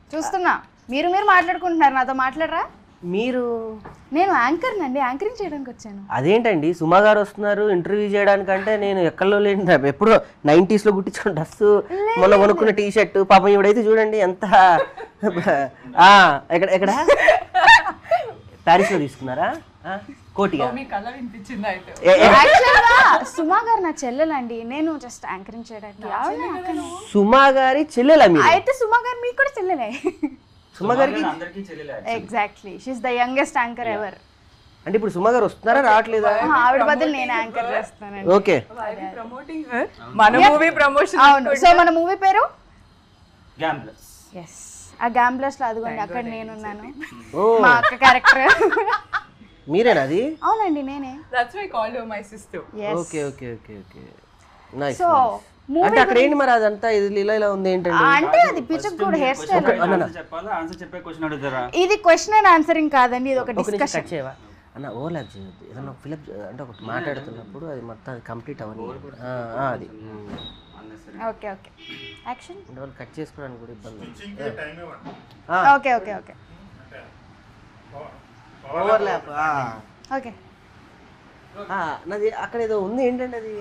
చూస్తున్నా మీరు మాట్లాడుకుంటున్నారు, నాతో మాట్లాడరా? మీరు నేను యాంకర్ నండి, యాంకరింగ్ చేయడానికి వచ్చాను. అదేంటండి సుమా గారు వస్తున్నారు ఇంటర్వ్యూ చేయడానికంటే నేను ఎక్కడో లేని ఎప్పుడో 90s లో కుట్టించుకున్న డ్రెస్, మొన్న కొనుక్కున్న టీ షర్ట్, పాపం ఇవిడైతే చూడండి ఎంత ఎక్కడ ప్యారిస్ లో తీసుకున్నారా కోటిగా? సుమా గారు నా చెల్లెలండి, నేను జస్ట్ యాంకరింగ్ చేయడానికి. సుమా గారి చెల్లెలా మీరు? అయితే సుమా గారు మీకు కూడా చెల్లెలే. సుమా గారికి exactly, she is the youngest anchor ever. అంటే ఇప్పుడు సుమా గారు వస్తున్నారా రావట్లేదా? ఆవిడ బదులు నేను యాంకర్ చేస్తానండి. ఓకే, మన మూవీ ప్రమోషన్. అవును, సో మన మూవీ పేరు గ్యాంబ్లర్స్. yes, ఆ గ్యాంబ్లర్స్ లో అదిగోండి అక్కడ నేనున్నాను, మా అక్క క్యారెక్టర్. మీరేనా అది? అవునండి నేనే. That's why I called her my sister. Okay okay okay okay, nice. So అంటే అక్కడ ఏంటి మరి అదంతా ఇది ఇలా ఉంది ఏంటండి? అంటే అది పిచ్చుకోడు హెయిర్ స్టైల్. చెప్పాలా ఆన్సర్ చెప్పే క్వశ్చన్ అడుగుతారా? ఇది క్వశ్చన్ అండ్ ఆన్సరింగ్ కాదండి, ఇది ఒక డిస్కషన్. కట్ చేయవా అన్న? ఓవర్లాప్ చేయొద్దు. ఏదన్నా ఫిలప్ అంటే ఒకటి మాట్లాడుతున్నప్పుడు అది మొత్తం కంప్లీట్ అవ్వని అది. Okay okay, action. అంటే వాళ్ళు కట్ చేసుకోవడానికి కూడా ఇబ్బంది. Okay okay okay, overlap. Okay. నాది అక్కడ ఏదో ఉంది ఏంటంటే అది?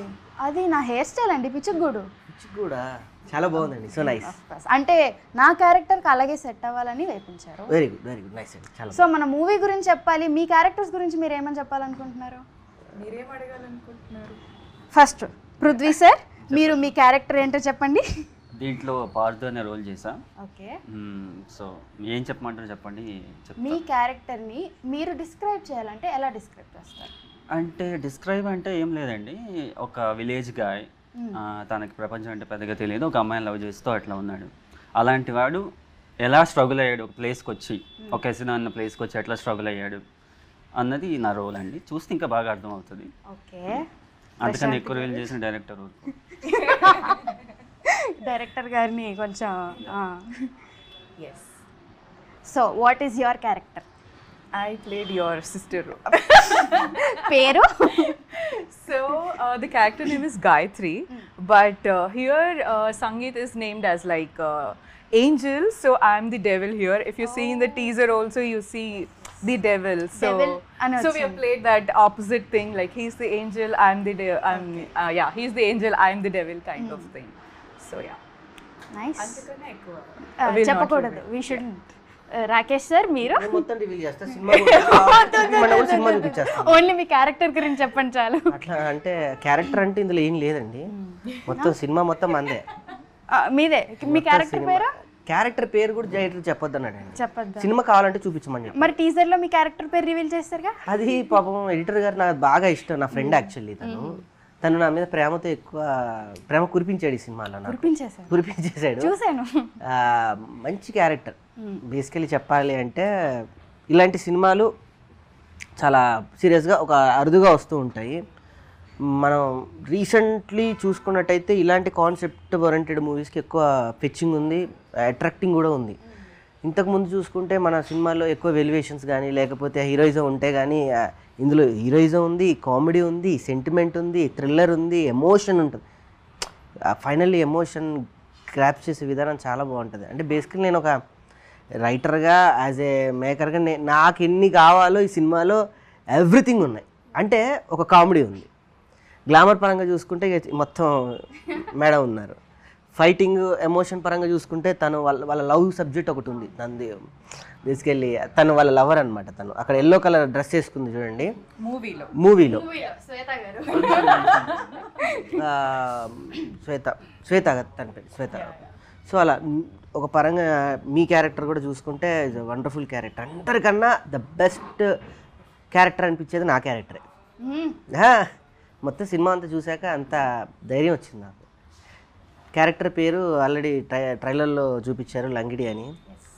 అది నా హెయిర్ స్టైల్ అండి, పిచ్చుగూడు. కూడా చాలా బాగుందండి, సో నైస్. అంటే నా క్యారెక్టర్కి అలాగే సెట్ అవ్వాలని వేపించారు. వెరీ గుడ్ నైస్ అండి, చాలా. సో మన మూవీ గురించి చెప్పాలి, మీ క్యారెక్టర్స్ గురించి మీరు ఏమని చెప్పాలనుకుంటున్నారు? మీరేం అడగాలనుకుంటున్నారు? ఫస్ట్ పృథ్వీ సార్, మీరు మీ క్యారెక్టర్ ఏంటో చెప్పండి. దీంట్లో పార్దు అనే రోల్ చేసా. ఓకే, సో ఏం చెప్పమంటారు చెప్పండి. మీ క్యారెక్టర్ని మీరు డిస్క్రైబ్ చేయాలంటే ఎలా డిస్క్రైబ్ చేస్తారు? అంటే డిస్క్రైబ్ అంటే ఏం లేదండి, ఒక విలేజ్ గాయ్, తనకి ప్రపంచం అంటే పెద్దగా తెలియదు, ఒక అమ్మాయిని లవ్ చేస్తూ అట్లా ఉన్నాడు. అలాంటి వాడు ఎలా స్ట్రగుల్ అయ్యాడు ఒక ప్లేస్కి వచ్చి, ఒక ఎసినా అన్న ప్లేస్కి వచ్చి ఎట్లా స్ట్రగుల్ అయ్యాడు అన్నది నా రోల్ అండి. చూస్తే ఇంకా బాగా అర్థం అవుతుంది. ఓకే, అంతకన్నా ఎక్కువ రీల్ చేసిన డైరెక్టర్ డైరెక్టర్ గారిని కొంచెం. Yes, so what is your character? I played your sister role. పేరు? So the character name is Gayatri, but here Sangeet is named as like angel, so I am the devil here. If you see in the teaser also you see the devil. So we have played that opposite thing, like he's the angel, I'm the yeah, he's the angel, I'm the devil kind of thing. So yeah, nice. అంతకన్నా ఎక్కువ చెప్పకూడదు, we shouldn't. Rakesh sir, మీరు మొత్తం reveal చేస్తా, cinema cinema చూపించేస్తా. Only మీ character గురించి చెప్పండి చాలు. అట్లా అంటే క్యారెక్టర్ అంటే ఇందులో ఏం లేదండి, మొత్తం సినిమా మొత్తం మందే. మీదే. మీ క్యారెక్టర్ పేరు? క్యారెక్టర్ పేరు కూడా డైరెక్టర్ చెప్పొద్దు అన్నాడు. చెప్పొద్దు, సినిమా కావాలంటే చూపించమని. మరి టీజర్ లో మీ క్యారెక్టర్ పేరు రివీల్ చేస్తారుగా? అది పాపం ఎడిటర్ గారు నాకు బాగా ఇష్టం, నా ఫ్రెండ్ యాక్చువల్లీ. తను నా మీద ప్రేమతో ఎక్కువ ప్రేమ కురిపించాడు ఈ సినిమాలో. కురిపించేశాడు, చూసాను. మంచి క్యారెక్టర్. బేసికలీ చెప్పాలి అంటే ఇలాంటి సినిమాలు చాలా సీరియస్గా ఒక అరుదుగా వస్తూ ఉంటాయి. మనం రీసెంట్లీ చూసుకున్నట్టయితే ఇలాంటి కాన్సెప్ట్ ఓరియంటెడ్ మూవీస్కి ఎక్కువ ఫెచ్చింగ్ ఉంది, అట్రాక్టింగ్ కూడా ఉంది. ఇంతకుముందు చూసుకుంటే మన సినిమాల్లో ఎక్కువ వెలివేషన్స్ కానీ లేకపోతే హీరోయిజం ఉంటే కానీ, ఇందులో హీరోయిజం ఉంది, కామెడీ ఉంది, సెంటిమెంట్ ఉంది, థ్రిల్లర్ ఉంది, ఎమోషన్ ఉంటుంది. ఫైనల్లీ ఎమోషన్ గ్రాప్ చేసే విధానం చాలా బాగుంటుంది. అంటే బేసికలీ నేను ఒక రైటర్గా, యాజ్ ఏ మేకర్గా నాకు ఎన్ని కావాలో ఈ సినిమాలో ఎవ్రీథింగ్ ఉన్నాయి. అంటే ఒక కామెడీ ఉంది, గ్లామర్ పరంగా చూసుకుంటే మొత్తం మేడం ఉన్నారు, ఫైటింగ్ ఎమోషన్ పరంగా చూసుకుంటే తను వాళ్ళ లవ్ సబ్జెక్ట్ ఒకటి ఉంది. తనది బేసికల్లీ తను వాళ్ళ లవర్ అనమాట. తను అక్కడ ఎల్లో కలర్ డ్రెస్ వేసుకుంది చూడండి మూవీలో. శ్వేత తన పేరు శ్వేత. సో అలా ఒక పరంగా మీ క్యారెక్టర్ కూడా చూసుకుంటే వండర్ఫుల్ క్యారెక్టర్. అందరికన్నా ద బెస్ట్ క్యారెక్టర్ అనిపించేది నా క్యారెక్టరే. మొత్తం సినిమా అంతా చూశాక అంత ధైర్యం వచ్చింది నాకు. క్యారెక్టర్ పేరు ఆల్రెడీ ట్రైలర్లో చూపించారు, లంగిడి అని.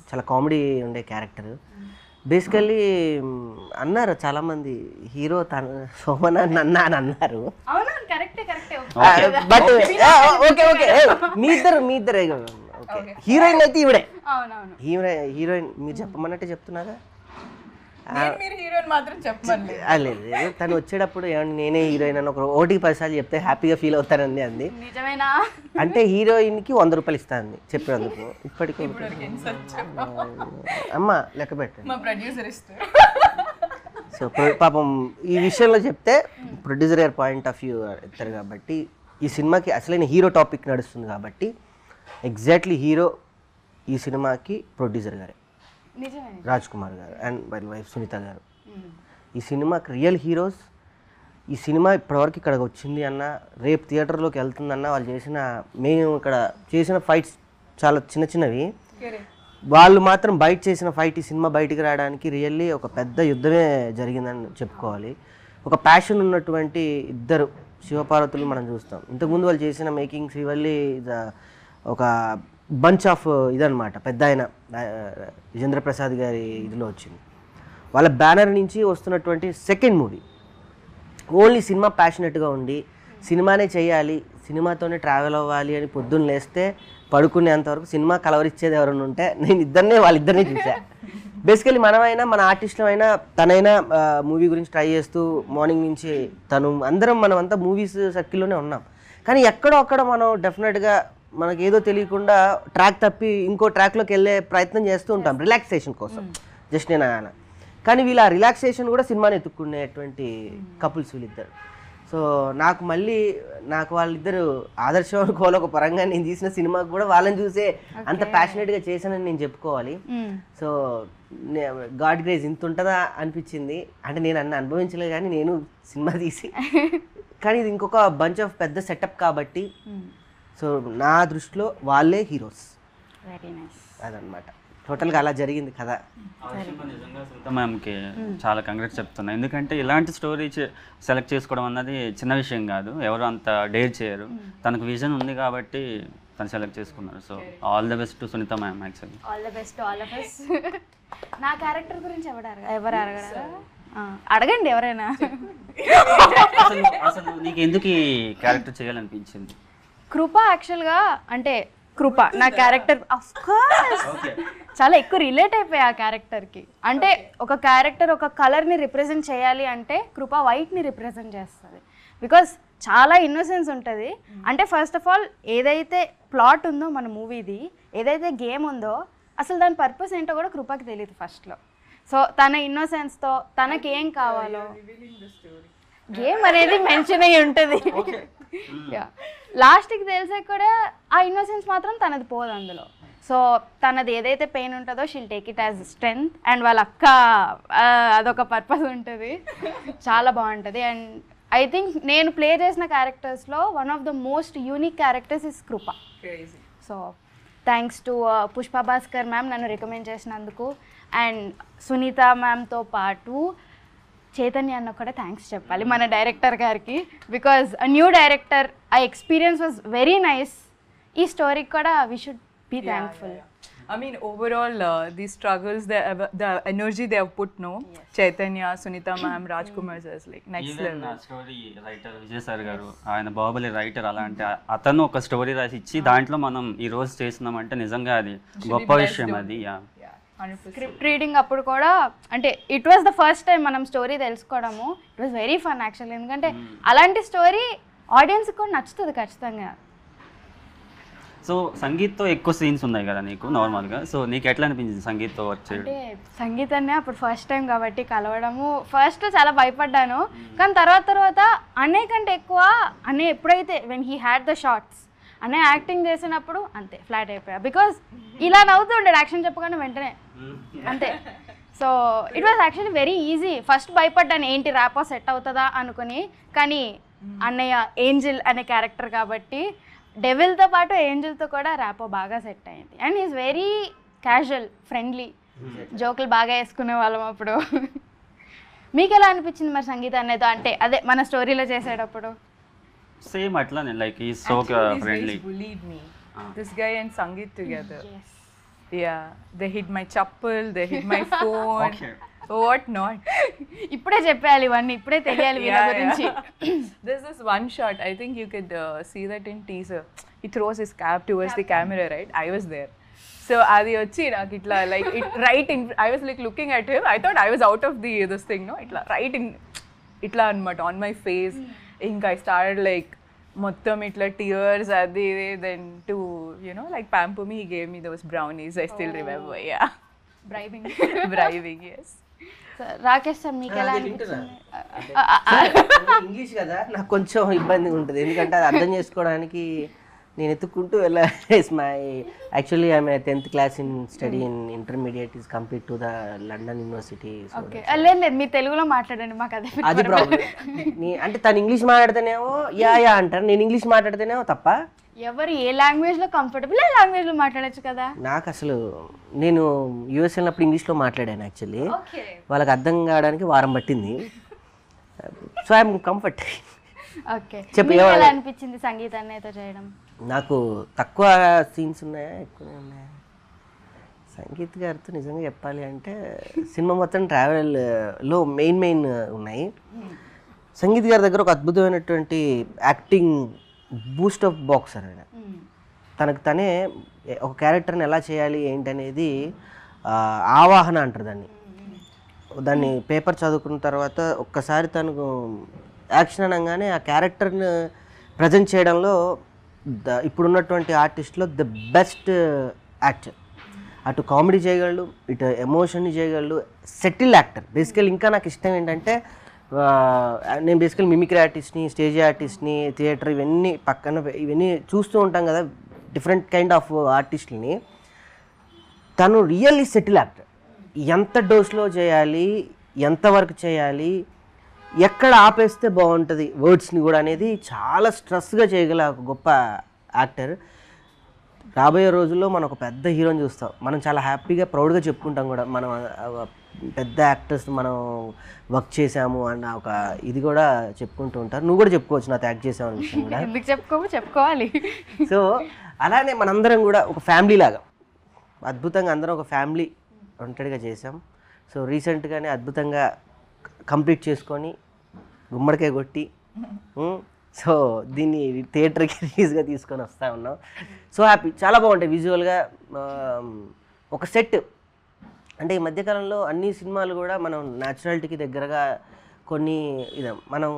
చాలా కామెడీ ఉండే క్యారెక్టర్. బేసికల్లీ అన్నారు చాలామంది హీరో తన సోమన్ అన్న అని అన్నారు. బట్ ఓకే ఓకే, మీ ఇద్దరే హీరోయిన్ అయితే ఈవిడే. హీరోయిన్ మీరు చెప్పమన్నట్టే చెప్తున్నారా? మీరు హీరోయిన్ మాత్రం చెప్పండి. లేదు లేదు, తను వచ్చేటప్పుడు ఏమన్నా నేనే హీరోయిన్ అని ఒక 1-10 చెప్తే హ్యాపీగా ఫీల్ అవుతానండి అంది. నిజమేనా? అంటే హీరోయిన్కి 100 రూపాయలు ఇస్తాను చెప్పినందుకు. ఇప్పటికీ అమ్మ లెక్క పెట్టండి. మా ప్రొడ్యూసర్ ఇస్తారు. సో పాపం ఈ విషయంలో చెప్తే ప్రొడ్యూసర్ గారి పాయింట్ ఆఫ్ వ్యూ ఇస్తారు కాబట్టి ఈ సినిమాకి అసలైన హీరో టాపిక్ నడుస్తుంది కాబట్టి ఎగ్జాక్ట్లీ హీరో ఈ సినిమాకి ప్రొడ్యూసర్ గారే, నిజమే. రాజ్ కుమార్ గారు అండ్ వాళ్ళ వైఫ్ సునీత గారు. ఈ సినిమాకి రియల్ హీరోస్. ఈ సినిమా ఇప్పటివరకు ఇక్కడికి వచ్చింది అన్న, రేపు థియేటర్లోకి వెళ్తుందన్న, వాళ్ళు మేము ఇక్కడ చేసిన ఫైట్స్ చాలా చిన్నవి, వాళ్ళు మాత్రం బయట చేసిన ఫైట్ ఈ సినిమా బయటికి రావడానికి రియల్లీ ఒక పెద్ద యుద్ధమే జరిగిందని చెప్పుకోవాలి. ఒక ప్యాషన్ ఉన్నటువంటి ఇద్దరు శివపార్వతులు మనం చూస్తాం. ఇంతకుముందు వాళ్ళు చేసిన మేకింగ్ శ్రీవల్లి ఒక బంచ్ ఆఫ్ ఇదనమాట, పెద్ద ఆయన విజేంద్ర ప్రసాద్ గారి ఇదిలో వచ్చింది. వాళ్ళ బ్యానర్ నుంచి వస్తున్నటువంటి సెకండ్ మూవీ. ఓన్లీ సినిమా ప్యాషనెట్గా ఉండి సినిమానే చేయాలి, సినిమాతోనే ట్రావెల్ అవ్వాలి అని పొద్దున్న లేస్తే పడుకునేంతవరకు సినిమా కలవరిచ్చేది ఎవరైనా ఉంటే నేను వాళ్ళిద్దరిని చూసాను. బేసికలీ మనమైనా మన ఆర్టిస్టులమైనా తనైనా మూవీ గురించి ట్రై చేస్తూ మార్నింగ్ నుంచి మనమంతా మూవీస్ సర్కిల్లోనే ఉన్నాం. కానీ ఎక్కడో అక్కడ మనం డెఫినెట్గా మనకి ఏదో తెలియకుండా ట్రాక్ తప్పి ఇంకో ట్రాక్లోకి వెళ్ళే ప్రయత్నం చేస్తూ ఉంటాం రిలాక్సేషన్ కోసం. జస్ట్ నేను ఆయన కానీ వీళ్ళ రిలాక్సేషన్ కూడా సినిమాని ఎత్తుక్కునేటువంటి కపుల్స్ వీళ్ళిద్దరు. సో నాకు వాళ్ళిద్దరు ఆదర్శం అనుకోవాలి. ఒక పరంగా నేను తీసిన సినిమాకి కూడా వాళ్ళని చూసే అంత ప్యాషనెట్గా చేశానని నేను చెప్పుకోవాలి. సో గాడ్ గ్రేస్ ఇంత ఉంటుందా అనిపించింది. అంటే నేను అనుభవించలేదు కానీ నేను సినిమా తీసి, కానీ ఇది ఇంకొక బంచ్ ఆఫ్ పెద్ద సెటప్ కాబట్టి సో నా దృష్టిలో వాళ్ళే హీరోస్. Very nice. అదనమాట టోటల్గా అలా జరిగింది కదా. నిజంగా సునీత మ్యామ్కి చాలా కంగ్రాట్స్ చెప్తున్నా. ఎందుకంటే ఇలాంటి స్టోరీ సెలెక్ట్ చేసుకోవడం అన్నది చిన్న విషయం కాదు, ఎవరు అంత డేర్ చేయరు. తనకు విజన్ ఉంది కాబట్టి తను సెలెక్ట్ చేసుకున్నారు. So all the best to Sunita ma'am. Actually all the best all of us. నా క్యారెక్టర్ గురించి ఎవరు అడగరా? అడగండి ఎవరైనా. అసలు నీకు ఎందుకు ఈ క్యారెక్టర్ చేయాలనిపించింది? కృప యాక్చువల్గా అంటే కృప నా క్యారెక్టర్ ఆఫ్ కోర్స్ చాలా ఎక్కువ రిలేట్ అయిపోయి ఆ క్యారెక్టర్కి. అంటే ఒక క్యారెక్టర్ ఒక కలర్ని రిప్రజెంట్ చేయాలి అంటే కృప వైట్ని రిప్రజెంట్ చేస్తుంది. బికాస్ చాలా ఇన్నోసెన్స్ ఉంటుంది. అంటే ఫస్ట్ ఆఫ్ ఆల్ ఏదైతే ప్లాట్ ఉందో మన మూవీది, ఏదైతే గేమ్ ఉందో అసలు దాని పర్పస్ ఏంటో కూడా కృపకి తెలియదు ఫస్ట్లో. సో తన ఇన్నోసెన్స్తో తనకేం కావాలో గేమ్ అనేది మెన్షన్ అయ్యి ఉంటుంది. లాస్ట్కి తెలిసే కూడా ఆ ఇన్నోసెన్స్ మాత్రం తనది పోదు అందులో. సో తనది ఏదైతే పెయిన్ ఉంటుందో she'll take it as strength. And వాళ్ళ అక్క అదొక పర్పస్ ఉంటుంది, చాలా బాగుంటుంది. అండ్ ఐ థింక్ నేను ప్లే చేసిన క్యారెక్టర్స్లో one of the most unique characters is Kripa. So thanks to Pushpa Bhaskar ma'am నన్ను రికమెండ్ చేసినందుకు. అండ్ సునీత మ్యామ్తో పాటు చైతన్య అన్న కూడా థ్యాంక్స్ చెప్పాలి మన డైరెక్టర్ గారికి. బికాజ్ న్యూ డైరెక్టర్, ఆ ఎక్స్పీరియన్స్ వాజ్ వెరీ నైస్. ఈ స్టోరీకి కూడా we should be thankful. I mean, overall, the struggles, the energy they have put, no? Yes. Chaitanya, Sunita ma'am, Rajkumar sir is like next level. Story writer Vijay sir గారు, ఆయన Baahubali writer. అలాంటి అతను ఒక story రాసి ఇచ్చి దాంట్లో మనం ఈ రోజు చేస్తున్నామంటే నిజంగా అది గొప్ప విషయం. అది స్క్రిప్ట్ రీడింగ్ అప్పుడు కూడా అంటే it was the first time మనం స్టోరీ తెలుసుకోవడము. It was very fun actually. ఎందుకంటే అలాంటి స్టోరీ ఆడియన్స్కి కూడా నచ్చుతుంది ఖచ్చితంగా. సో సంగీత్తో ఎక్కువ సీన్స్ ఉన్నాయి కదా నీకు నార్మల్గా. సో నీకు ఎట్లా అనిపించింది సంగీత్తో వర్క్ చేయడం? అంటే సంగీతాన్ని అప్పుడు ఫస్ట్ టైం కాబట్టి కలవడము ఫస్ట్ చాలా భయపడ్డాను. కానీ తర్వాత అన్నయ్య కంటే ఎక్కువ అన్నయ్య ఎప్పుడైతే when he had the shorts అన్నయ్య యాక్టింగ్ చేసినప్పుడు అంతే ఫ్లాట్ అయిపోయా. బికాజ్ ఇలా నవ్వుతుండే యాక్షన్ చెప్పగానే వెంటనే అంతే. So it was actually very easy. First భయపడ్డాను ఏంటి ర్యాపో సెట్ అవుతుందా అనుకుని. కానీ అన్నయ్య ఏంజిల్ అనే క్యారెక్టర్ కాబట్టి డెవిల్తో పాటు ఏంజిల్తో కూడా ర్యాపో బాగా సెట్ అయింది. And is very casual, friendly, జోకులు బాగా వేసుకునే వాళ్ళం అప్పుడు. మీకు ఎలా అనిపించింది మరి సంగీత అన్నయ్యతో అంటే అదే మన స్టోరీలో చేసేటప్పుడు? సేమ్ అట్లానే, లైక్ ఈ so friendly. Bullied me. This guy and Sangeet together. Yes. Yeah, they hid my chappal, they hid my phone. Okay. What not? ఇప్పుడే చెప్పాలి ఇవన్నీ, ఇప్పుడే తెలియాలి వీళ్ళ గురించి. There's this one shot, I think you could see that in teaser. He throws his cap towards the camera, right? I was there. సో అది వచ్చి నాకు ఇట్లా like right in I was like looking at him I thought I was out of the this thing no ఇట్లా right in ఇట్లా అనమాట on my face. ఇంకా I started like మొత్తం ఇట్లా టీయర్స్ అది then to you know like pamper me, he gave me those brownies, I still remember. Yeah, bribing, yes. Rakesh sir మీకు ఎలా అనిపించింది? ఇంగ్లీష్ కదా నాకు కొంచెం ఇబ్బందిగా ఉంటుంది, ఎందుకంటే అది అర్థం చేసుకోవడానికి నేను ఎత్తుక్కుంటూ వెళ్ళాలి. My actually I'm 10th class in study in intermediate is complete to the London university. Okay లేదు లేదు మీరు తెలుగులో మాట్లాడండి, మాకు అదే అది ప్రాబ్లం. అంటే తను ఇంగ్లీష్ మాట్లాడితేనేమో యా యా అంటారు, నేను ఇంగ్లీష్ మాట్లాడితేనేమో తప్ప. ఎవరు ఏ లాంగ్వేజ్లో కంఫర్టబుల్ ఆ లాంగ్వేజ్లో మాట్లాడచ్చు కదా. నాకు అసలు నేను యూఎస్ వెళ్ళినప్పుడు ఇంగ్లీష్లో మాట్లాడాను యాక్చువల్లీ, వాళ్ళకి అర్థం కావడానికి వారం పట్టింది. So I'm comfort. ఓకే చెప్పు ఎలా అనిపించింది సంగీత అన్నయ్యతో చేయడం? నాకు తక్కువ సీన్స్ ఉన్నాయా ఎక్కువనే ఉన్నాయా? సంగీత్ గారితో నిజంగా చెప్పాలి అంటే సినిమా మొత్తం ట్రావెల్లో మెయిన్ ఉన్నాయి. సంగీత్ గారి దగ్గర ఒక అద్భుతమైనటువంటి యాక్టింగ్ బూస్ట్ ఆఫ్ బాక్సర్ ఆయన. తనకు తనే ఒక క్యారెక్టర్ని ఎలా చేయాలి ఏంటనేది ఆవాహన అంటారు దాన్ని పేపర్ చదువుకున్న తర్వాత ఒక్కసారి తనకు యాక్షన్ అనగానే ఆ క్యారెక్టర్ని ప్రజెంట్ చేయడంలో ఇప్పుడున్నటువంటి ఆర్టిస్ట్లో ద బెస్ట్ యాక్టర్. అటు కామెడీ చేయగలడు, ఇటు ఎమోషన్ని చేయగలడు, సెటిల్ యాక్టర్. బేసికల్ ఇంకా నాకు ఇష్టం ఏంటంటే నేను బేసికల్ మిమిక్రీ ఆర్టిస్ట్ని, స్టేజ్ ఆర్టిస్ట్ని, థియేటర్ ఇవన్నీ చూస్తూ ఉంటాం కదా, డిఫరెంట్ కైండ్ ఆఫ్ ఆర్టిస్టులని. తను రియల్లీ సెటిల్ యాక్టర్. ఎంత డోస్లో చేయాలి, ఎంతవరకు చేయాలి, ఎక్కడ ఆపేస్తే బాగుంటుంది వర్డ్స్ని కూడా అనేది చాలా స్ట్రెస్గా చేయగల ఒక గొప్ప యాక్టర్. రాబోయే రోజుల్లో మనం ఒక పెద్ద హీరోని చూస్తాం. మనం చాలా హ్యాపీగా ప్రౌడ్గా చెప్పుకుంటాం కూడా, మనం పెద్ద యాక్టర్స్ మనం వర్క్ చేసాము అన్న ఒక ఇది కూడా చెప్పుకుంటూ ఉంటారు. నువ్వు కూడా చెప్పుకోవచ్చు నాతో యాక్ట్ చేసావు అనే విషయం కూడా. ఎందుకు చెప్పుకోవాలి. సో అలానే మనందరం కూడా ఒక ఫ్యామిలీ లాగా అద్భుతంగా అందరం ఒక ఫ్యామిలీ ఒంటరిగా చేసాం. సో రీసెంట్గానే అద్భుతంగా కంప్లీట్ చేసుకొని గుమ్మడికాయ కొట్టి సో దీన్ని థియేటర్కి రిలీజ్గా తీసుకొని వస్తూ ఉన్నాం. సో హ్యాపీ, చాలా బాగుంటాయి విజువల్గా. ఒక సెట్ అంటే ఈ మధ్యకాలంలో అన్ని సినిమాలు కూడా మనం న్యాచురాలిటీకి దగ్గరగా కొన్ని మనం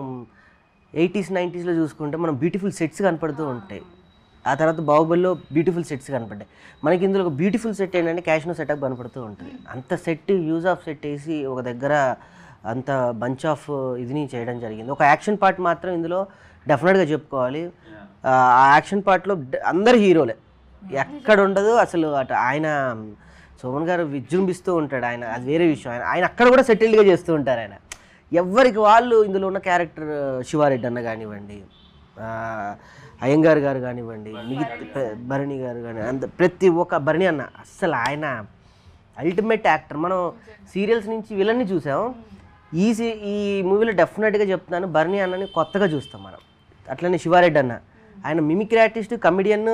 80s 90sలో చూసుకుంటే మనం బ్యూటిఫుల్ సెట్స్ కనపడుతూ ఉంటాయి. ఆ తర్వాత బాహుబలిలో బ్యూటిఫుల్ సెట్స్ కనపడ్డాయి. మనకి ఇందులో ఒక బ్యూటిఫుల్ సెట్ ఏంటంటే క్యాష్నో సెటప్ కనపడుతూ ఉంటుంది. అంత సెట్ యూజ్ ఆఫ్ సెట్ వేసి ఒక దగ్గర అంత బంచ్ ఆఫ్ ఇదిని చేయడం జరిగింది. ఒక యాక్షన్ పార్ట్ మాత్రం ఇందులో డెఫినెట్గా చెప్పుకోవాలి. ఆ యాక్షన్ పార్ట్లో అందరు హీరోలే, ఎక్కడ ఉండదు అసలు. అటు ఆయన సోమన్ గారు విజృంభిస్తూ ఉంటాడు, ఆయన అది వేరే విషయం. ఆయన అక్కడ కూడా సెటిల్డ్గా చేస్తూ ఉంటారు. ఆయన ఎవరికి వాళ్ళు ఇందులో ఉన్న క్యారెక్టర్, శివారెడ్డి అన్న కానివ్వండి, అయ్యంగార్ గారు కానివ్వండి, మిగతా భరణి గారు కానీ, అంత ప్రతి ఒక్క భరణి అన్న అస్సలు ఆయన అల్టిమేట్ యాక్టర్. మనం సీరియల్స్ నుంచి విలన్ని చూసాం, ఈ మూవీలో డెఫినెట్గా చెప్తున్నాను భరణి అన్నని కొత్తగా చూస్తాం మనం. అట్లనే శివారెడ్డి అన్న, ఆయన మిమిక్రీ ఆర్టిస్ట్, కమెడియన్,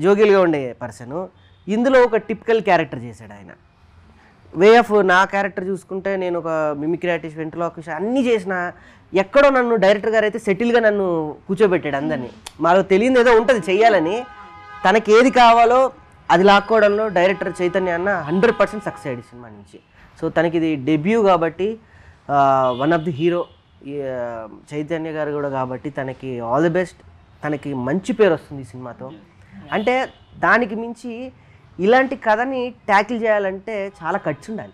జోగిల్గా ఉండే పర్సన్. ఇందులో ఒక టిపికల్ క్యారెక్టర్ చేశాడు ఆయన. వే ఆఫ్ నా క్యారెక్టర్ చూసుకుంటే నేను ఒక మిమిక్రీ ఆర్టిస్ట్, వెంట్రలోకిస్ట్ అన్నీ చేసిన, ఎక్కడో నన్ను డైరెక్టర్ గారు అయితే సెటిల్గా నన్ను కూర్చోబెట్టాడు అందరినీ. మాకు తెలియదు ఏదో ఉంటుంది చెయ్యాలని, తనకి ఏది కావాలో అది లాక్కోవడంలో డైరెక్టర్ చైతన్య అన్న 100% సక్సెస్ అయ్యాడు సినిమా నుంచి. సో తనకి ఇది డెబ్యూ కాబట్టి one of the hero Chaitanya గారు కూడా కాబట్టి తనకి ఆల్ ది బెస్ట్. తనకి మంచి పేరు వస్తుంది ఈ సినిమాతో. అంటే దానికి మించి ఇలాంటి కథని ట్యాకిల్ చేయాలంటే చాలా ఖర్చు ఉండాలి.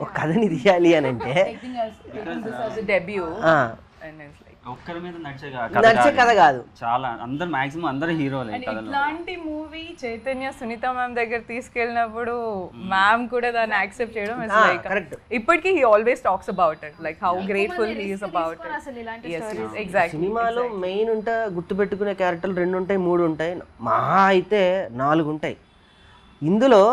ఒక కథని తీయాలి అని అంటే ఒక్కరి మీద నడిచే కథ కాదు, చాలా అందరు మాక్సిమం అందరు హీరోలే. ఇట్లాంటి మూవీ చైతన్య సునీత మ్యామ్ దగ్గర తీసుకెళ్ళినప్పుడు మ్యామ్ కూడా దాన్ని యాక్సెప్ట్ చేయడం ఇస్ లైక్ ఇప్పటికీ he always talks about it, like how grateful he is about it. Exactly సినిమాలో మెయిన్ ఉంటే గుర్తుపెట్టుకునే క్యారెక్టర్లు 2 ఉంటాయి 3 ఉంటాయి, మహా అయితే 4 ఉంటాయి. ఇందులో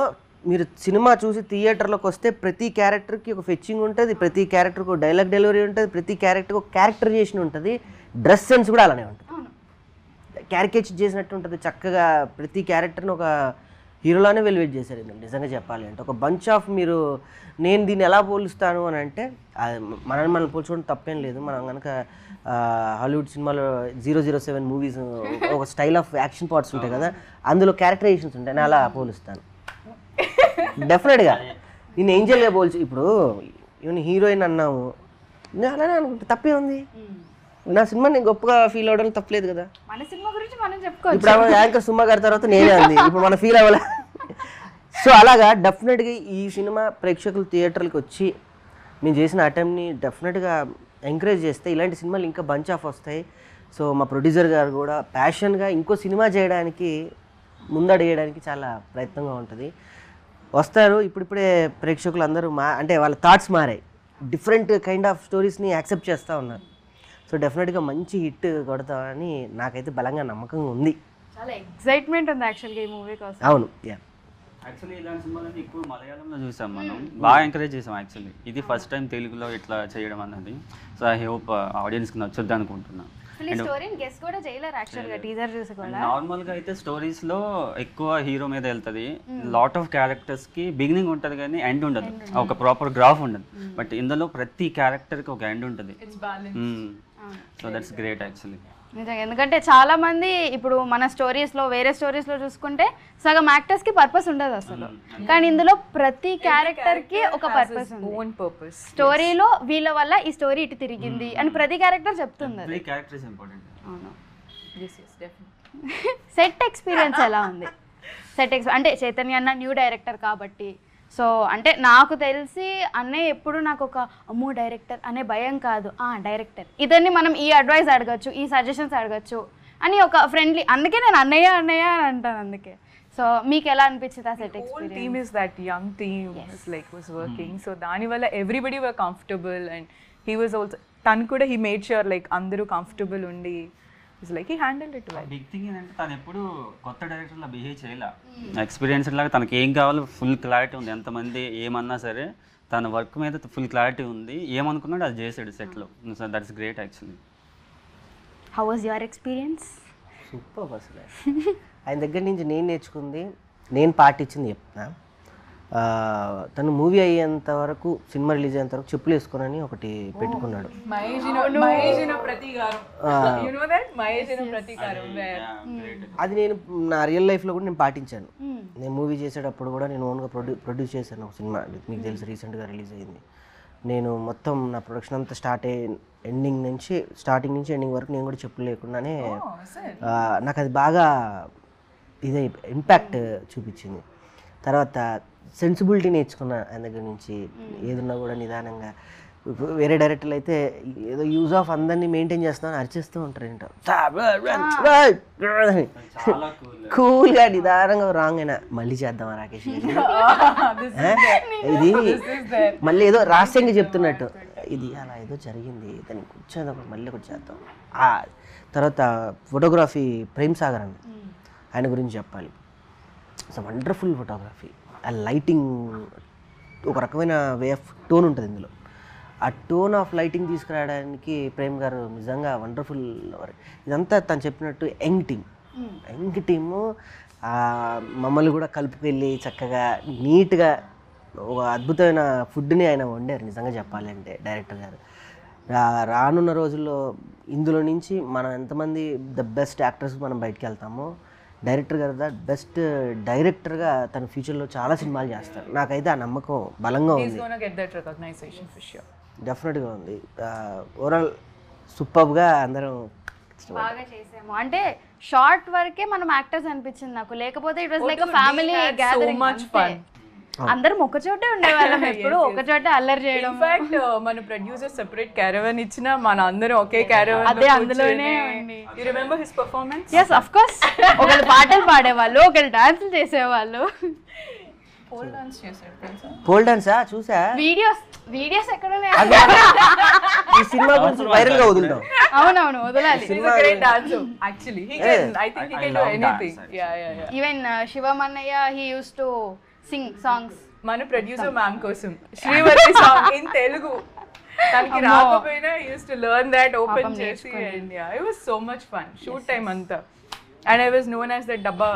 మీరు సినిమా చూసి థియేటర్లోకి వస్తే ప్రతి క్యారెక్టర్కి ఒక ఫెచ్చింగ్ ఉంటుంది, ప్రతి క్యారెక్టర్కి ఒక డైలాగ్ డెలివరీ ఉంటుంది, ప్రతి క్యారెక్టర్కి ఒక క్యారెక్టరైజేషన్ ఉంటుంది, డ్రెస్ సెన్స్ కూడా అలానే ఉంటుంది, క్యారికేచర్ చేసినట్టు ఉంటుంది. చక్కగా ప్రతి క్యారెక్టర్ని ఒక హీరోలానే వెలివేట్ చేశారు ఇందులో నిజంగా చెప్పాలి అంటే. ఒక బంచ్ ఆఫ్ మీరు నేను దీన్ని ఎలా పోలుస్తాను అని అంటే మనం పోల్చుకోవడం తప్పేం లేదు. మనం కనుక హాలీవుడ్ సినిమాలో 007 మూవీస్ ఒక స్టైల్ ఆఫ్ యాక్షన్ పార్ట్స్ ఉంటాయి కదా, అందులో క్యారెక్టరైజేషన్స్ ఉంటాయి, నేను అలా పోలుస్తాను డెఫినెట్గా. నేను ఏంజల్గా పోల్చి ఇప్పుడు ఈవెన్ హీరోయిన్ అన్నాము, నేను అలానే అనుకుంటా, తప్పే ఉంది. నా సినిమా నేను గొప్పగా ఫీల్ అవ్వడం తప్పలేదు కదా. మన సినిమా గురించి మనం చెప్పుకోవచ్చు. ఇప్పుడు యాంకర్ సుమా గారి తర్వాత నేనే అంది, ఇప్పుడు మనం ఫీల్ అవ్వాలి. సో అలాగా డెఫినెట్గా ఈ సినిమా ప్రేక్షకులు థియేటర్లకు వచ్చి మేము చేసిన అటెంప్ట్ని డెఫినెట్గా ఎంకరేజ్ చేస్తే ఇలాంటి సినిమాలు ఇంకా బంచ్ ఆఫ్ వస్తాయి. సో మా ప్రొడ్యూసర్ గారు కూడా ప్యాషన్గా ఇంకో సినిమా చేయడానికి ముందడిగేయడానికి చాలా ప్రయత్నంగా ఉంటుంది. వస్తారు. ఇప్పుడిప్పుడే ప్రేక్షకులు అందరూ అంటే వాళ్ళ థాట్స్ మారాయి, డిఫరెంట్ కైండ్ ఆఫ్ స్టోరీస్ని యాక్సెప్ట్ చేస్తూ ఉన్నారు. సో డెఫినెట్గా మంచి హిట్ కొడతామని నాకైతే బలంగా నమ్మకంగా ఉంది. చాలా ఎక్సైట్మెంట్ ఉంది యాక్చువల్గా ఈ మూవీ కోసం. అవును, యాక్చువల్లీ ఇలాంటి సినిమాలని ఎక్కువ మలయాళంలో చూసాం మనం, బాగా ఎంకరేజ్ చేసాం యాక్చువల్లీ. ఇది ఫస్ట్ టైం తెలుగులో ఇట్లా చేయడం అన్నది. సో ఐ హోప్ ఆడియన్స్కి నచ్చొద్దు అనుకుంటున్నాను. గెస్ కూడా చేయలేరు యాక్చువల్గా టీజర్ చూసి కూడా. నార్మల్గా అయితే స్టోరీస్లో ఎక్కువ హీరో మీద వెళ్తుంది, లాట్ ఆఫ్ క్యారెక్టర్స్కి బిగినింగ్ ఉంటుంది కానీ ఎండ్ ఉండదు, ఒక ప్రాపర్ గ్రాఫ్ ఉండదు. బట్ ఇందులో ప్రతి క్యారెక్టర్కి ఒక ఎండ్ ఉంటుంది. So that's great actually. నిజంగా, ఎందుకంటే చాలా మంది ఇప్పుడు మన స్టోరీస్లో వేరే స్టోరీస్లో చూసుకుంటే సగం యాక్టర్స్కి పర్పస్ ఉండదు అసలు, కానీ ఇందులో ప్రతి క్యారెక్టర్కి ఒక పర్పస్ ఉంది. స్టోరీలో వీళ్ళ వల్ల ఈ స్టోరీ ఇటు తిరిగింది అని ప్రతి క్యారెక్టర్ చెప్తుంది. అవును. సెట్ ఎక్స్పీరియన్స్ ఎలా ఉంది? అంటే చైతన్య అన్న న్యూ డైరెక్టర్ కాబట్టి, సో అంటే నాకు తెలిసి అన్నయ్య ఎప్పుడు నాకు ఒక అమ్మో డైరెక్టర్ అనే భయం కాదు, డైరెక్టర్ ఇదన్నీ మనం ఈ అడ్వైస్ అడగచ్చు, ఈ సజెషన్స్ అడగచ్చు అని ఒక ఫ్రెండ్లీ, అందుకే నేను అన్నయ్య అని అంటాను. అందుకే సో మీకు ఎలా అనిపించింది ఆ set experience? Team is that young team like was working, so దానివల్ల everybody were comfortable and he was also, తను కూడా హీ మేడ్ ష్యూర్ లైక్ అందరూ కంఫర్టబుల్ ఉండి it's like he handled it well. Big thing ఏంటంటే తను ఎప్పుడు కొత్త డైరెక్టర్లా behave చేయలే, ఎక్స్పీరియన్స్ లాగా తనకి ఏం కావాలో ఫుల్ క్లారిటీ ఉంది. ఎంతమంది ఏమన్నా సరే తన వర్క్ మీద ఫుల్ క్లారిటీ ఉంది, ఏమనుకున్నాడు అది చేసాడు సెట్లో. So that's great actually. How was your experience? Super అసలు. ఆయన దగ్గర నుంచి నేను నేర్చుకుంది, నేను పాటించింది చెప్తున్నా. తను మూవీ అయ్యేంత వరకు, సినిమా రిలీజ్ అయ్యేంత వరకు చెప్పులు వేసుకోనని ఒకటి పెట్టుకున్నాడు. అది నేను నా రియల్ లైఫ్లో కూడా నేను పాటించాను. నేను మూవీ చేసేటప్పుడు కూడా నేను ఓన్గా ప్రొడ్యూస్ చేశాను ఒక సినిమా, మీకు తెలుసు రీసెంట్గా రిలీజ్ అయింది. నేను మొత్తం నా ప్రొడక్షన్ అంతా స్టార్టింగ్ నుంచి ఎండింగ్ వరకు నేను కూడా చెప్పులు లేకుండానే, నాకు అది బాగా ఇదే ఇంపాక్ట్ చూపించింది. తర్వాత సెన్సిబిలిటీ నేర్చుకున్నా ఆయన దగ్గర నుంచి. ఏదన్నా కూడా నిదానంగా, వేరే డైరెక్టర్లు అయితే ఏదో యూజ్ ఆఫ్ అందరినీ మెయింటైన్ చేస్తామని అరిచేస్తూ ఉంటారు ఏంటో, కూల్గా నిదానంగా రాంగ్ అయినా మళ్ళీ చేద్దామా రాకేష్ ఇది మళ్ళీ ఏదో రహస్యంగా చెప్తున్నట్టు, ఇది అలా ఏదో జరిగింది దానికి కూర్చోదాం మళ్ళీ ఒకటి చేద్దాం. తర్వాత ఫోటోగ్రఫీ ప్రేమ్ సాగర్ అన్న, ఆయన గురించి చెప్పాలి. It's wonderful photography. ఆ లైటింగ్ ఒక రకమైన వే ఆఫ్ టోన్ ఉంటుంది ఇందులో. ఆ టోన్ ఆఫ్ లైటింగ్ తీసుకురావడానికి ప్రేమ్ గారు నిజంగా వండర్ఫుల్. ఇదంతా తను చెప్పినట్టు యంగ్ టీము మమ్మల్ని కూడా కలుపుకెళ్ళి చక్కగా నీట్గా ఒక అద్భుతమైన ఫుడ్ని ఆయన వండారు నిజంగా చెప్పాలి అంటే డైరెక్టర్ గారు. రానున్న రోజుల్లో ఇందులో నుంచి మనం ఎంతమంది ద బెస్ట్ యాక్టర్స్ మనం బయటకు వెళ్తామో, డైరెక్టర్ గారు బెస్ట్ డైరెక్టర్గా తన ఫ్యూచర్లో చాలా సినిమాలు చేస్తారు. నాకైతే ఆ నమ్మకం బలంగా ఉంది, డెఫినెట్గా ఉంది. ఓవరాల్ సూపర్గా అందరం బాగా చేసాము. అంటే షార్ట్ వరకే మనం యాక్టర్స్ అనిపించింది నాకు, లేకపోతే it was like a family gathering. అందరం ఒక చోటే ఉండేవాళ్ళం, ఎప్పుడు ఒక చోటే అల్లరి చేయడం. ఇన్ఫాక్ట్ మన ప్రొడ్యూసర్ సెపరేట్ క్యారవన్ ఇచ్చినా మన అందరం ఒకే క్యారవన్ అదే అందులోనే ఉండి. You remember his performance? yes of course. ఒకళ్ళు పాటలు పాడేవాళ్ళు, ఒకళ్ళు డాన్సులు చేసేవాళ్ళు. పోల్ డాన్స్ చేశారు తెలుసా? పోల్ డాన్సా చూసా? వీడియోస్ ఎక్కడ ఉన్నాయి? ఈ సినిమా గురించి వైరల్ గా వదులుతాం. అవునవును వదలాలి. He's a great dancer actually. I think he can do anything. Yeah. Even Shivam Annaya, he used to sing songs. మన ప్రొడ్యూసర్ మ్యామ్ కోసం శ్రీవల్లి సాంగ్ ఇన్ తెలుగు తనకి రాకపోయినా used to learn that open చేసి, and it was so much fun. Shoot time అంతా And I was known as the dabba.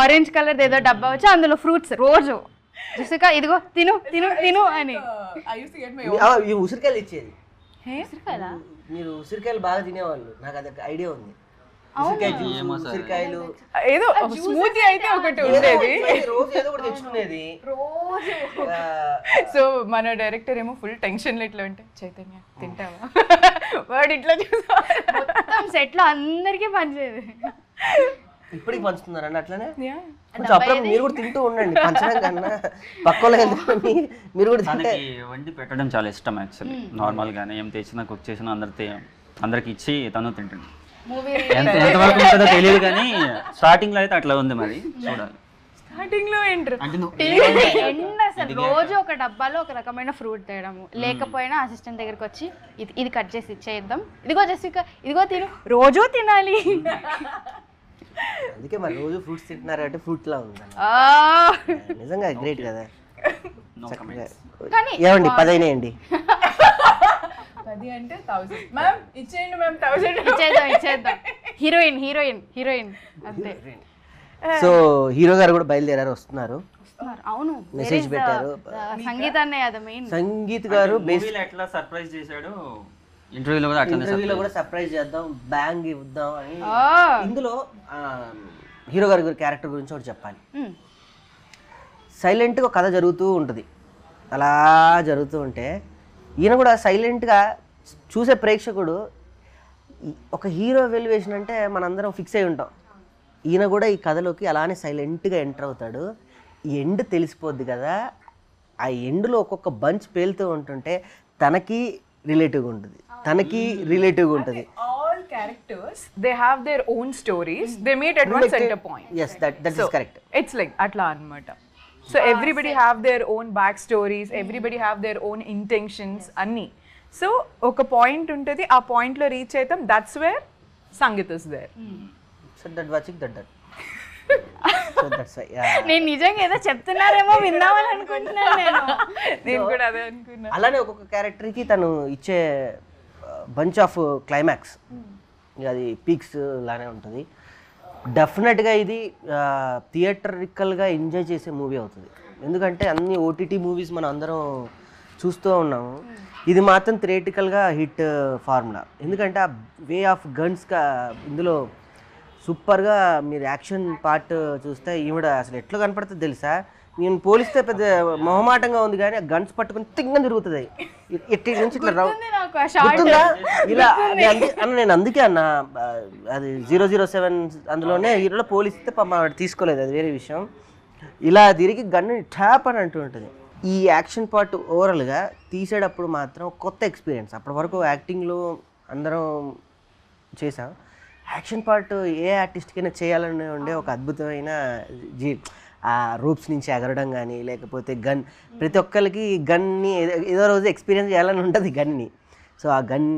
Orange colour ఏదో డబ్బా వచ్చి అందులో ఫ్రూట్స్ రోజు జెసికా ఇదిగో తిను తిను తిను అని. I used to get my ఈ ఉసిరికాయలు ఇచ్చేది. ఉసిరికాయలా? మీరు ఉసిరికాయలు బాగా తినేవాళ్ళు, నాకు అది ఐడియా ఉంది. ఉసిరికాయ జ్యూస్, ఉసిరికాయలు ఏదో స్మూతీ అయితే ఒకటి ఉండేది. రోజు ఏదో ఒకటి తెచ్చుకునేది రోజు. సో మన డైరెక్టర్ ఏమో ఫుల్ టెన్షన్ ఇట్లా ఉంటే చైతన్య తింటావా వాడు ఇట్లా చూసా మొత్తం సెట్ లో అందరికీ పనిచేది. ఇప్పటికి పంచుతున్నారండి అట్లనే? కొంచెం అప్పుడప్పుడు మీరు కూడా తింటూ ఉండండి, పంచడం కన్నా పక్కలో వెళ్తుకొని మీరు కూడా తింటే. తనకి వండి పెట్టడం చాలా ఇష్టం యాక్చువల్లీ. నార్మల్గానే ఏం తెచ్చినా కుక్ చేసినా అందరికి ఇచ్చి తను తింటుంది. ఎంతవరకు ఉంటుందో తెలియదు కానీ స్టార్టింగ్ లో అయితే అట్లా ఉంది, మరి చూడాలి. స్టార్టింగ్ లో ఏంటర్ అసలు రోజు ఒక డబ్బాలో ఒక రకమైన ఫ్రూట్ తేయడము, లేకపోయినా అసిస్టెంట్ దగ్గరికి వచ్చి ఇది కట్ చేసి ఇచ్చేద్దాం, ఇదిగో జెసికా ఇదిగో తిను, రోజు తినాలి. అందుకే మరి రోజు ఫ్రూట్స్ తింటున్నారు అంటే ఫ్రూట్ లా ఉంది నిజంగా. గ్రేట్ కదా. ఏమండి 10 అయినాయండి. 10 అంటే 1000. మ్యామ్ ఇచ్చేయండి మ్యామ్ 1000. ఇచ్చేద్దాం. హీరోయిన్ అంతే. సో హీరో గారు కూడా బయలుదేరారు, వస్తున్నారు. అవును, మెసేజ్ పెట్టారు. సంగీతాన్ని అది మెయిన్. సంగీత్ గారు మూవీలో ఎట్లా సర్ప్రైజ్ చేశాడు, ఇంటర్వ్యూలో కూడా అట్లనే ఇంటర్వ్యూలో కూడా సర్ప్రైజ్ చేద్దాం, బ్యాంగ్ ఇద్దాం అని. ఇందులో హీరో గారి క్యారెక్టర్ గురించి ఒకటి చెప్పాలి. సైలెంట్గా కథ జరుగుతూ ఉంటుంది, అలా జరుగుతూ ఉంటే ఈయన కూడా సైలెంట్గా చూసే ప్రేక్షకుడు ఒక హీరో వెలివేషన్ అంటే మనందరం ఫిక్స్ అయి ఉంటాం. ఈయన కూడా ఈ కథలోకి అలానే సైలెంట్గా ఎంటర్ అవుతాడు. ఈ ఎండ్ తెలిసిపోద్ది కదా, ఆ ఎండ్లో ఒక్కొక్క బంచ్ పేలుతూ ఉంటుంటే తనకి రిలేటివ్గా ఉంటుంది, All characters, they have their own stories. They meet at one center point. Yes, that is correct. It's like atla anamata. So everybody have their own backstories, everybody have their own intentions anni. So oka point untadi, aa point lo reach aitam, that's where Sangeet is there. So that's why. నేను నిజంగా ఏదో చెప్తున్నారేమో విందామని అనుకుంటున్నాను. నేను కూడా అదే అనుకున్నా. అలానే ఒక్కొక్క క్యారెక్టర్కి తను ఇచ్చే బంచ్ ఆఫ్ క్లైమాక్స్, అది పీక్స్ లానే ఉంటుంది. డెఫినెట్గా ఇది థియేటరికల్గా ఎంజాయ్ చేసే మూవీ అవుతుంది. ఎందుకంటే అన్ని ఓటీటీ మూవీస్ మనం అందరం చూస్తూ ఉన్నాము, ఇది మాత్రం థియేటరికల్గా హిట్ ఫార్ములా. ఎందుకంటే ఆ వే ఆఫ్ గన్స్గా ఇందులో సూపర్గా మీరు యాక్షన్ పార్ట్ చూస్తే ఈవిడ అసలు ఎట్లా కనపడుతుంది తెలుసా, నేను పోలిస్తే పెద్ద మొహమాటంగా ఉంది కానీ ఆ గన్స్ పట్టుకుని తింగ తిరుగుతుంది ఎట్టి నుంచి ఇట్లా గుర్తుందా ఇలా. నేను అందుకే అన్న అది 007 అందులోనే హీరోలో పోలిస్తే తీసుకోలేదు, అది వేరే విషయం. ఇలా తిరిగి గన్ను ట్యాప్ అని అంటూ ఉంటుంది. ఈ యాక్షన్ పార్ట్ ఓవరాల్గా తీసేటప్పుడు మాత్రం కొత్త ఎక్స్పీరియన్స్. అప్పటి వరకు యాక్టింగ్లో అందరం చేసాం, యాక్షన్ పార్ట్ ఏ ఆర్టిస్ట్కైనా చేయాలని ఉండే ఒక అద్భుతమైన ఆ రూప్స్ నుంచి ఎగరడం కానీ, లేకపోతే గన్, ప్రతి ఒక్కరికి గన్ని ఏదో రోజు ఎక్స్పీరియన్స్ చేయాలని ఉంటుంది గన్ని. సో ఆ గన్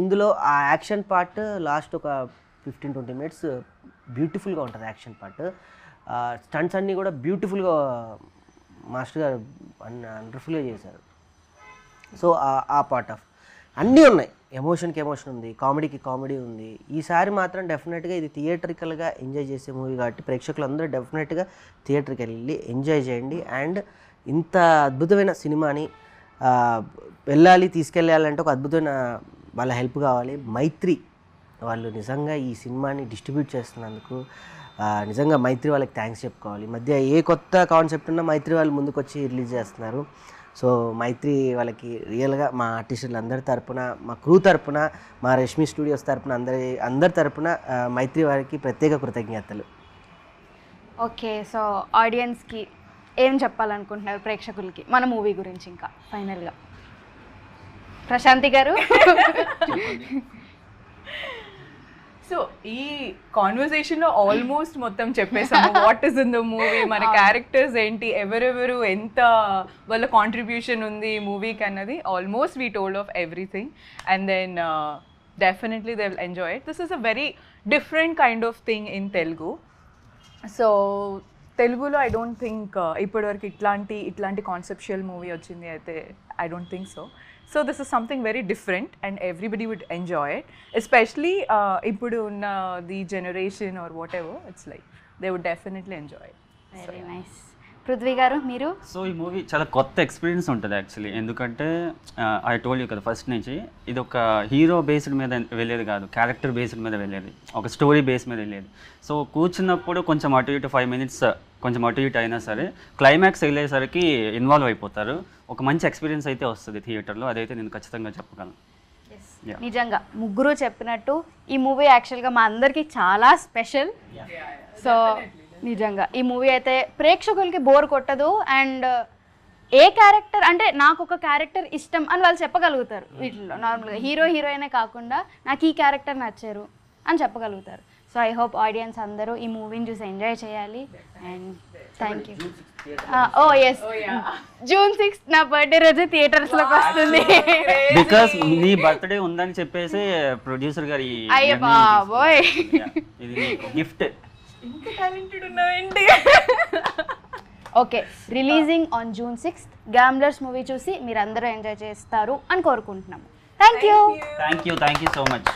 ఇందులో ఆ యాక్షన్ పార్ట్ లాస్ట్ ఒక 15-20 minutes బ్యూటిఫుల్గా ఉంటుంది యాక్షన్ పార్ట్. స్టంట్స్ అన్నీ కూడా బ్యూటిఫుల్గా మాస్టర్ గారు వండర్ఫుల్గా చేశారు. సో ఆ పార్ట్ ఆఫ్ అన్నీ ఉన్నాయి, ఎమోషన్కి ఎమోషన్ ఉంది, కామెడీకి కామెడీ ఉంది. ఈసారి మాత్రం డెఫినెట్గా ఇది థియేటరికల్గా ఎంజాయ్ చేసే మూవీ కాబట్టి ప్రేక్షకులు అందరూ డెఫినెట్గా థియేటర్కి వెళ్ళి ఎంజాయ్ చేయండి. అండ్ ఇంత అద్భుతమైన సినిమాని తీసుకెళ్ళాలంటే ఒక అద్భుతమైన వాళ్ళ హెల్ప్ కావాలి. మైత్రి వాళ్ళు నిజంగా ఈ సినిమాని డిస్ట్రిబ్యూట్ చేస్తున్నందుకు నిజంగా మైత్రి వాళ్ళకి థ్యాంక్స్ చెప్పుకోవాలి. ఈ మధ్య ఏ కొత్త కాన్సెప్ట్ ఉన్నా మైత్రి వాళ్ళు ముందుకు వచ్చి రిలీజ్ చేస్తున్నారు. సో మైత్రి వాళ్ళకి రియల్గా మా ఆర్టిస్టులు అందరి తరపున, మా క్రూ తరపున, మా రష్మి స్టూడియోస్ తరపున అందరి తరపున మైత్రి వారికి ప్రత్యేక కృతజ్ఞతలు. ఓకే, సో ఆడియన్స్కి ఏం చెప్పాలనుకుంటున్నారు ప్రేక్షకులకి మన మూవీ గురించి? ఇంకా ఫైనల్గా ప్రశాంతి గారు. సో ఈ కాన్వర్సేషన్లో ఆల్మోస్ట్ మొత్తం చెప్పేసాము. What is in the movie, మన క్యారెక్టర్స్ ఏంటి, ఎవరెవరు ఎంత వాళ్ళ కాంట్రిబ్యూషన్ ఉంది మూవీకి అన్నది. Almost we told of everything and then definitely they will enjoy it. This is a very different kind of thing in Telugu. So తెలుగులో ఐ డోంట్ థింక్ ఇప్పటివరకు ఇట్లాంటి కాన్సెప్షువల్ మూవీ వచ్చింది అయితే I don't think so. So this is something very different and everybody would enjoy it. Especially ippudu unna the generation or whatever, it's like they would definitely enjoy it. Very nice. Prithvi గారు మీరు? So ఈ movie చాలా కొత్త experience ఉంటుంది actually. ఎందుకంటే I told you కదా first నుంచి, ఇది ఒక హీరో బేస్డ్ మీద వెళ్ళేది కాదు, క్యారెక్టర్ బేస్డ్ మీద వెళ్ళేది, ఒక స్టోరీ బేస్ మీద వెళ్ళేది. సో కూర్చున్నప్పుడు కొంచెం అటు ఇటు 5 minutes కొంచెం అటు ఇటు అయినా సరే క్లైమాక్స్ వెళ్ళేసరికి ఇన్వాల్వ్ అయిపోతారు. ఒక మంచి ఎక్స్పీరియన్స్ అయితే వస్తుంది థియేటర్లో, అదైతే నేను ఖచ్చితంగా చెప్పగలను. నిజంగా ముగ్గురు చెప్పినట్టు ఈ మూవీ యాక్చువల్గా మా అందరికీ చాలా స్పెషల్. సో నిజంగా ఈ మూవీ అయితే ప్రేక్షకులకి బోర్ కొట్టదు. అండ్ ఏ క్యారెక్టర్ అంటే నాకు ఒక క్యారెక్టర్ ఇష్టం అని వాళ్ళు చెప్పగలుగుతారు. వీటిలో నార్మల్గా హీరో హీరోయినే కాకుండా నాకు ఈ క్యారెక్టర్ నచ్చారు అని చెప్పగలుగుతారు. సో ఐ హోప్ ఆడియన్స్ అందరూ ఈ మూవీని చూసి ఎంజాయ్ చేయాలి. And thank you. Oh yes, June 6th నా బర్త్డే రోజు థియేటర్స్లోకి వస్తుంది. బికాస్ నీ బర్త్డే ఉందని చెప్పేసి ప్రొడ్యూసర్ గారి అయ్య బాబోయ్, ఇది గిఫ్ట్. ఇంత టాలెంటెడ్ ఉన్నావేంటి? Okay, releasing on June 6th. Gamblers movie చూసి మీరు అందరూ ఎంజాయ్ చేస్తారు అని కోరుకుంటున్నాము. Thank you so much.